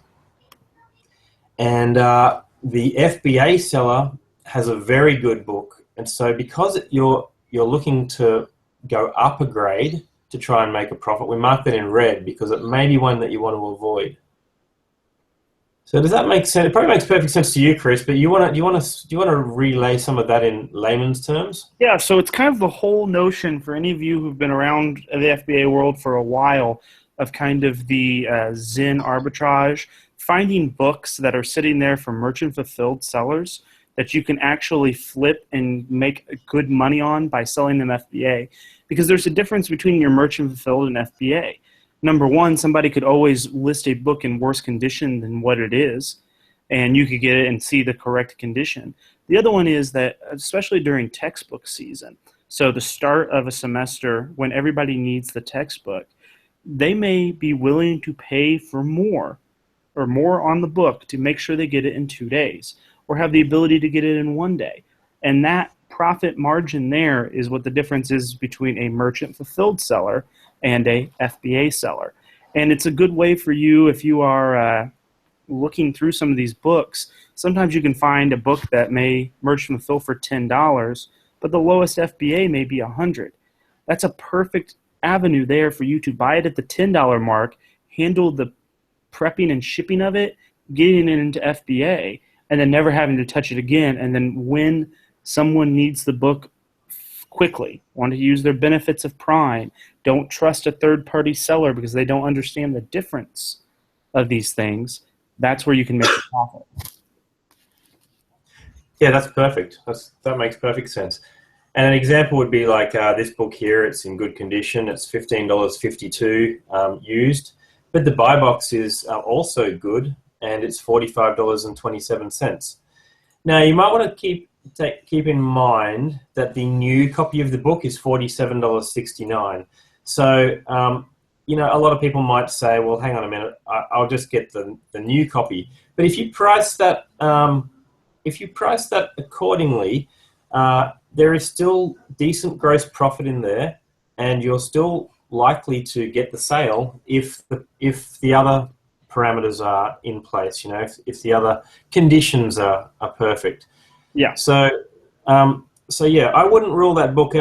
S2: And the FBA seller has a very good book. And so because you're looking to go up a grade to try and make a profit, we mark that in red because it may be one that you want to avoid. So does that make sense? It probably makes perfect sense to you, Chris, but do you want to relay some of that in layman's terms?
S1: Yeah, so it's kind of the whole notion for any of you who've been around the FBA world for a while of kind of the Zen arbitrage, finding books that are sitting there for merchant-fulfilled sellers that you can actually flip and make good money on by selling them FBA. Because there's a difference between your merchant-fulfilled and FBA. Number one, somebody could always list a book in worse condition than what it is, and you could get it and see the correct condition. The other one is that, especially during textbook season, so the start of a semester when everybody needs the textbook, they may be willing to pay for more or more on the book to make sure they get it in 2 days, or have the ability to get it in 1 day. And that profit margin there is what the difference is between a merchant-fulfilled seller and a FBA seller. And it's a good way for you if you are looking through some of these books. Sometimes you can find a book that may merchant fulfill for $10, but the lowest FBA may be $100. That's a perfect avenue there for you to buy it at the $10 mark, handle the prepping and shipping of it, getting it into FBA, and then never having to touch it again. And then when someone needs the book quickly, want to use their benefits of Prime, don't trust a third-party seller because they don't understand the difference of these things, that's where you can make a profit.
S2: Yeah, that's perfect. That makes perfect sense. And an example would be like this book here. It's in good condition. It's $15.52 used, but the buy box is also good, and it's $45.27. Now, you might want to keep in mind that the new copy of the book is $47.69. So, you know, a lot of people might say, well, hang on a minute, I'll just get the new copy. But if you price that, accordingly, there is still decent gross profit in there, and you're still likely to get the sale if the other parameters are in place. You know, if the other conditions are perfect.
S1: Yeah.
S2: So yeah, I wouldn't rule that book out.